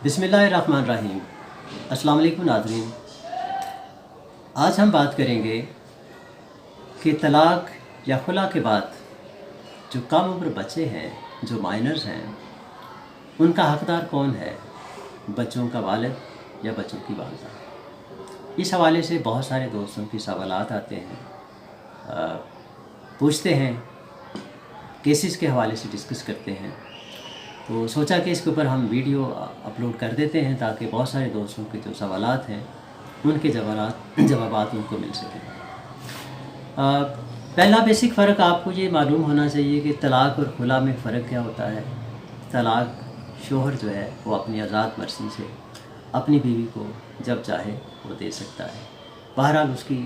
बिस्मिल्लाहिर्रहमानिर्रहीम। अस्सलाम वालेकुम नाज़रीन। आज हम बात करेंगे कि तलाक या खुला के बाद जो कम उम्र बच्चे हैं, जो माइनर्स हैं, उनका हकदार कौन है, बच्चों का वालिद या बच्चों की वालिदा। इस हवाले से बहुत सारे दोस्तों के सवालात आते हैं, पूछते हैं, केसेस के हवाले से डिस्कस करते हैं। तो सोचा कि इसके ऊपर हम वीडियो अपलोड कर देते हैं ताकि बहुत सारे दोस्तों के जो सवालात हैं उनके जवाबात उनको मिल सकें। पहला बेसिक फ़र्क आपको ये मालूम होना चाहिए कि तलाक और खुला में फ़र्क क्या होता है। तलाक शोहर जो है वो अपनी आज़ाद मर्ज़ी से अपनी बीवी को जब चाहे वो दे सकता है। बहरहाल उसकी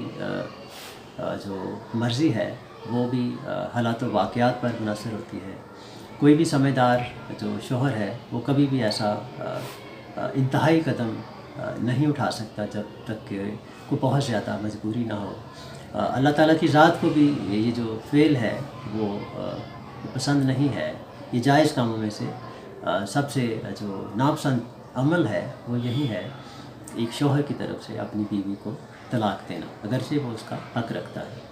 जो मर्ज़ी है वो भी हालात व वाक़यात पर मुनहसर होती है। कोई भी समझदार जो शोहर है वो कभी भी ऐसा इंतहाई कदम नहीं उठा सकता जब तक कि कोई बहुत ज़्यादा मजबूरी ना हो। अल्लाह ताला की ज़ात को भी ये जो फ़ेल है वो पसंद नहीं है। ये जायज़ कामों में से सबसे जो नापसंद अमल है वो यही है, एक शोहर की तरफ से अपनी बीवी को तलाक देना, अगरचे वो उसका हक़ रखता है।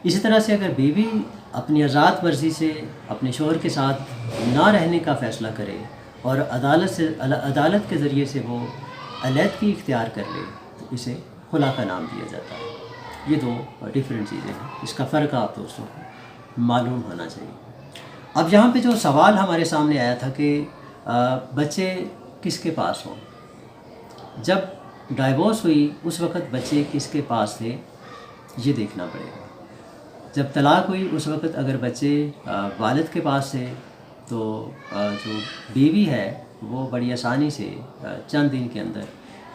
इसी तरह से अगर बीवी अपनी आज़ाद मर्ज़ी से अपने शोहर के साथ ना रहने का फ़ैसला करे और अदालत के ज़रिए से वो अलहदगी इख्तियार कर ले तो इसे खुला का नाम दिया जाता है। ये दो डिफरेंट चीज़ें हैं, इसका फ़र्क आप दोस्तों को मालूम होना चाहिए। अब यहाँ पे जो सवाल हमारे सामने आया था कि बच्चे किसके पास हों। जब डाइवोर्स हुई उस वक़्त बच्चे किसके पास थे ये देखना पड़ेगा। जब तलाक हुई उस वक़्त अगर बच्चे वालिद के पास थे तो जो बीवी है वो बड़ी आसानी से चंद दिन के अंदर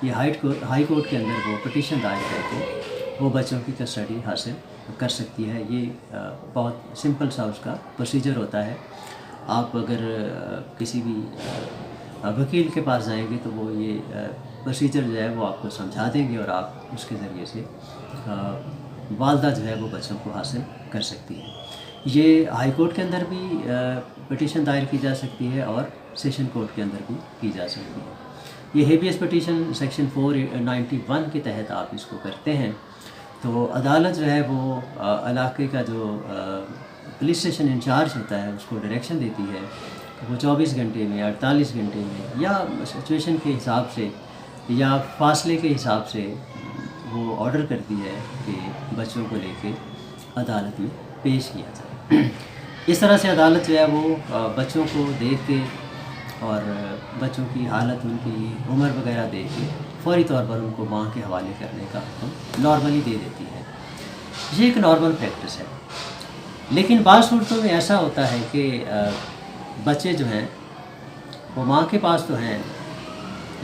ये हाई कोर्ट के अंदर वो पिटीशन दायर करके वो बच्चों की कस्टडी हासिल कर सकती है। ये बहुत सिंपल सा उसका प्रोसीजर होता है। आप अगर किसी भी वकील के पास जाएंगे तो वो ये प्रोसीजर जो है वो आपको समझा देंगे और आप उसके ज़रिए से वालदा जो है वो बच्चों को हासिल कर सकती है। ये हाई कोर्ट के अंदर भी पिटीशन दायर की जा सकती है और सेशन कोर्ट के अंदर भी की जा सकती है। ये हेबियस पिटीशन सेक्शन 491 के तहत आप इसको करते हैं तो अदालत जो है वो इलाके का जो पुलिस स्टेशन इंचार्ज होता है उसको डायरेक्शन देती है। वो 24 घंटे में, 48 घंटे में या सिचुएशन के हिसाब से या फासले के हिसाब से वो ऑर्डर करती है कि बच्चों को लेके अदालत में पेश किया जाए। इस तरह से अदालत जो है वो बच्चों को देख के और बच्चों की हालत, उनकी उम्र वगैरह देख के फौरी तौर पर उनको माँ के हवाले करने का हुक्म नॉर्मली दे देती है। ये एक नॉर्मल प्रैक्टिस है। लेकिन बाज़ सूरतों में ऐसा होता है कि बच्चे जो हैं वो माँ के पास तो हैं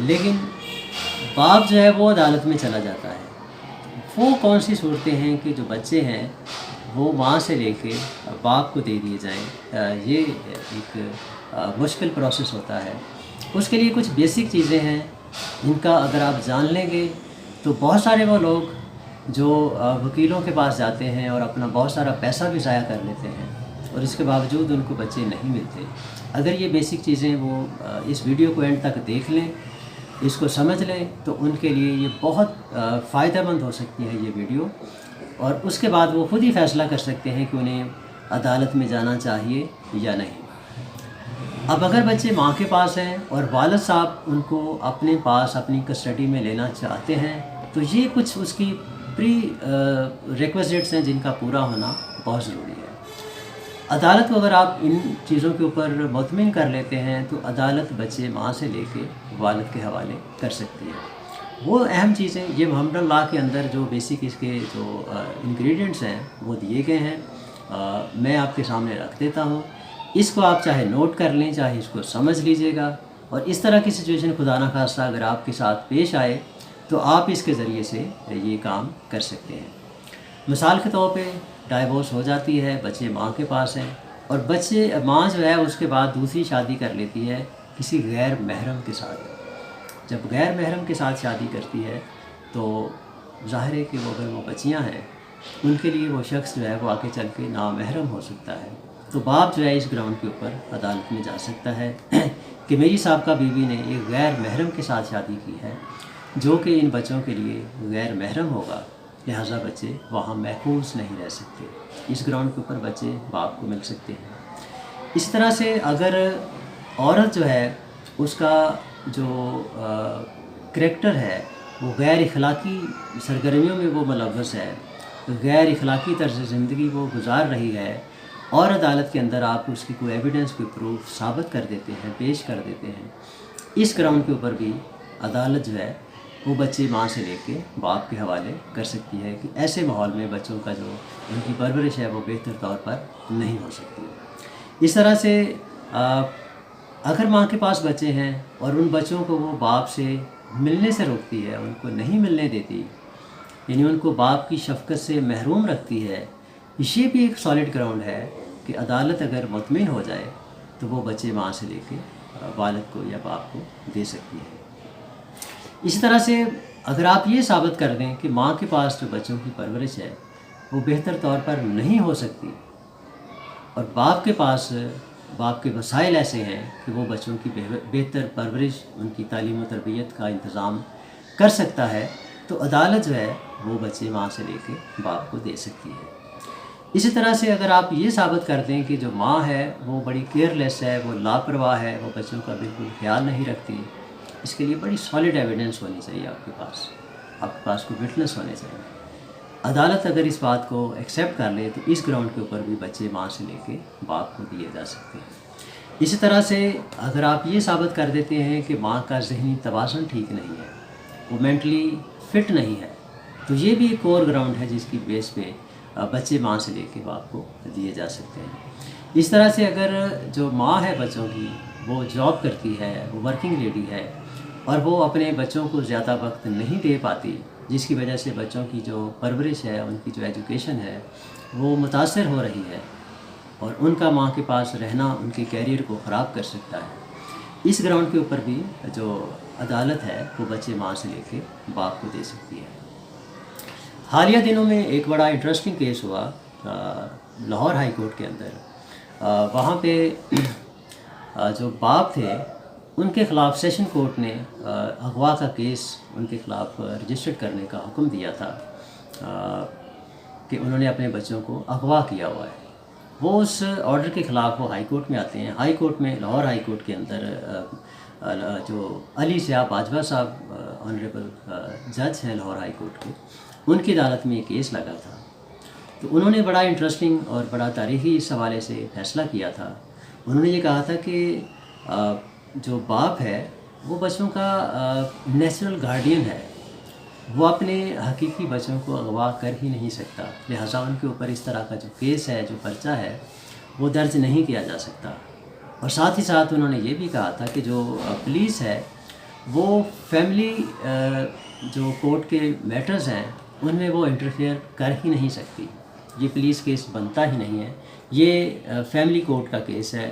लेकिन बाप जो है वो अदालत में चला जाता है। वो कौन सी सूरतें हैं कि जो बच्चे हैं वो माँ से लेके बाप को दे दिए जाएं। ये एक मुश्किल प्रोसेस होता है। उसके लिए कुछ बेसिक चीज़ें हैं जिनका अगर आप जान लेंगे तो बहुत सारे वो लोग जो वकीलों के पास जाते हैं और अपना बहुत सारा पैसा भी ज़ाया कर लेते हैं और इसके बावजूद उनको बच्चे नहीं मिलते। अगर ये बेसिक चीज़ें वो इस वीडियो को एंड तक देख लें, इसको समझ लें तो उनके लिए ये बहुत फ़ायदेमंद हो सकती है ये वीडियो। और उसके बाद वो खुद ही फ़ैसला कर सकते हैं कि उन्हें अदालत में जाना चाहिए या नहीं। अब अगर बच्चे माँ के पास हैं और वालिद साहब उनको अपने पास अपनी कस्टडी में लेना चाहते हैं तो ये कुछ उसकी प्री रिक्विजिट्स हैं जिनका पूरा होना बहुत ज़रूरी है। अदालत को अगर आप इन चीज़ों के ऊपर मुतमिन कर लेते हैं तो अदालत बच्चे माँ से लेके वालिद के हवाले कर सकती है। वो अहम चीज़ें ये मोहम्मद लॉ के अंदर जो बेसिक इसके जो इंग्रेडिएंट्स हैं वो दिए गए हैं। मैं आपके सामने रख देता हूँ, इसको आप चाहे नोट कर लें चाहे इसको समझ लीजिएगा। और इस तरह की सिचुएशन खुदा न खास्ता अगर आपके साथ पेश आए तो आप इसके ज़रिए से ये काम कर सकते हैं। मिसाल के तौर पे डाइवोर्स हो जाती है, बच्चे माँ के पास हैं और बच्चे माँ जो है उसके बाद दूसरी शादी कर लेती है किसी गैर महरम के साथ। जब गैर महरम के साथ शादी करती है तो ज़ाहिर है कि वो अगर वो बच्चियाँ हैं उनके लिए वो शख्स जो है वो आगे चल के नामहरम हो सकता है तो बाप जो है इस ग्राउंड के ऊपर अदालत में जा सकता है कि मेरी साहबका बीवी ने एक गैर महरम के साथ शादी की है जो कि इन बच्चों के लिए गैर महरम होगा, लिहाजा बच्चे वहाँ महफूज नहीं रह सकते। इस ग्राउंड के ऊपर बच्चे बाप को मिल सकते हैं। इस तरह से अगर औरत जो है उसका जो करैक्टर है वो गैर इखलाकी सरगर्मियों में वो मुलव्वस है, गैर इखलाकी तर्ज ज़िंदगी वो गुजार रही है, और अदालत के अंदर आप उसकी कोई एविडेंस, कोई प्रूफ साबित कर देते हैं, पेश कर देते हैं, इस ग्राउंड के ऊपर भी अदालत जो है वो बच्चे माँ से लेके बाप के हवाले कर सकती है कि ऐसे माहौल में बच्चों का जो उनकी परवरिश है वो बेहतर तौर पर नहीं हो सकती। इस तरह से अगर माँ के पास बच्चे हैं और उन बच्चों को वो बाप से मिलने से रोकती है, उनको नहीं मिलने देती, यानी उनको बाप की शफ़क़त से महरूम रखती है, ये भी एक सॉलिड ग्राउंड है कि अदालत अगर मुतमिन हो जाए तो वो बच्चे माँ से लेके वालिद को या बाप को दे सकती है। इसी तरह से अगर आप ये साबित कर दें कि माँ के पास जो बच्चों की परवरिश है वो बेहतर तौर पर नहीं हो सकती और बाप के पास बाप के वसाइल ऐसे हैं कि वो बच्चों की बेहतर परवरिश, उनकी तालीम व तरबियत का इंतज़ाम कर सकता है, तो अदालत जो है वो बच्चे माँ से लेके बाप को दे सकती है। इसी तरह से अगर आप ये साबित कर दें कि जो माँ है वो बड़ी केयरलेस है, वो लापरवाह है, वो बच्चों का बिल्कुल ख्याल नहीं रखती, इसके लिए बड़ी सॉलिड एविडेंस होनी चाहिए आपके पास कोई विटनेस होने चाहिए। अदालत अगर इस बात को एक्सेप्ट कर ले तो इस ग्राउंड के ऊपर भी बच्चे माँ से लेके बाप को दिए जा सकते हैं। इसी तरह से अगर आप ये साबित कर देते हैं कि माँ का ज़हनी तवाज़ुन ठीक नहीं है, वो मेंटली फिट नहीं है, तो ये भी एक और ग्राउंड है जिसकी बेस पे बच्चे माँ से लेके बाप को दिए जा सकते हैं। इस तरह से अगर जो माँ है बच्चों की वो जॉब करती है, वो वर्किंग लेडी है और वो अपने बच्चों को ज़्यादा वक्त नहीं दे पाती, जिसकी वजह से बच्चों की जो परवरिश है, उनकी जो एजुकेशन है वो मुतासर हो रही है और उनका माँ के पास रहना उनके कैरियर को ख़राब कर सकता है। इस ग्राउंड के ऊपर भी जो अदालत है वो बच्चे माँ से लेके बाप को दे सकती है। हालिया दिनों में एक बड़ा इंटरेस्टिंग केस हुआ लाहौर हाई कोर्ट के अंदर। वहाँ पे जो बाप थे उनके ख़िलाफ़ सेशन कोर्ट ने अगवा का केस उनके ख़िलाफ़ रजिस्टर्ड करने का हुक्म दिया था कि उन्होंने अपने बच्चों को अगवा किया हुआ है। वो उस ऑर्डर के ख़िलाफ़ वो हाई कोर्ट में आते हैं। हाई कोर्ट में, लाहौर हाई कोर्ट के अंदर जो अली सियाब बाजवा साहब ऑनरेबल जज हैं लाहौर हाई कोर्ट के, उनकी अदालत में ये केस लगा था। तो उन्होंने बड़ा इंटरेस्टिंग और बड़ा तारीख़ी इस हवाले से फ़ैसला किया था। उन्होंने ये कहा था कि जो बाप है वो बच्चों का नेचुरल गार्डियन है, वो अपने हकीकी बच्चों को अगवा कर ही नहीं सकता, लिहाजा उनके ऊपर इस तरह का जो केस है, जो पर्चा है, वो दर्ज नहीं किया जा सकता। और साथ ही साथ उन्होंने ये भी कहा था कि जो पुलिस है वो फैमिली जो कोर्ट के मैटर्स हैं उनमें वो इंटरफेयर कर ही नहीं सकती, ये पुलिस केस बनता ही नहीं है, ये फैमिली कोर्ट का केस है।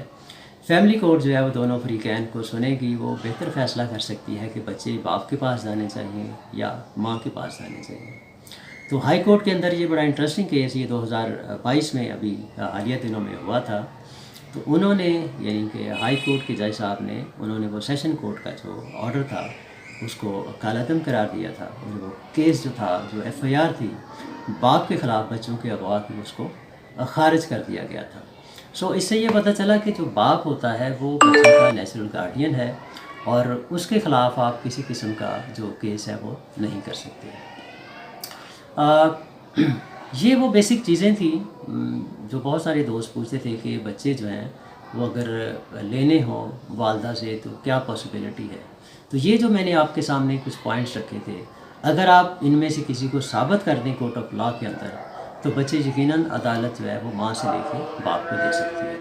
फैमिली कोर्ट जो है वो दोनों फरीकैन को सुनेगी, वो बेहतर फ़ैसला कर सकती है कि बच्चे बाप के पास जाने चाहिए या माँ के पास जाने चाहिए। तो हाई कोर्ट के अंदर ये बड़ा इंटरेस्टिंग केस ये 2022 में अभी हालिया दिनों में हुआ था। तो उन्होंने, यानी कि हाई कोर्ट के जज साहब ने, उन्होंने वो सेशन कोर्ट का जो ऑर्डर था उसको कालादम करार दिया था और वो केस जो था, जो FIR थी बाप के ख़िलाफ़ बच्चों के अगवा की, उसको ख़ारिज कर दिया गया था। सो इससे ये पता चला कि जो बाप होता है वो बच्चों का नेचुरल गार्डियन है और उसके ख़िलाफ़ आप किसी किस्म का जो केस है वो नहीं कर सकते। ये वो बेसिक चीज़ें थी जो बहुत सारे दोस्त पूछते थे कि बच्चे जो हैं वो अगर लेने हों वालदा से तो क्या पॉसिबिलिटी है। तो ये जो मैंने आपके सामने कुछ पॉइंट्स रखे थे, अगर आप इनमें से किसी को साबित कर दें कोर्ट ऑफ लॉ के अंदर, तो बच्चे यकीनन अदालत जो है वो माँ से लेके बाप को दे सकती है।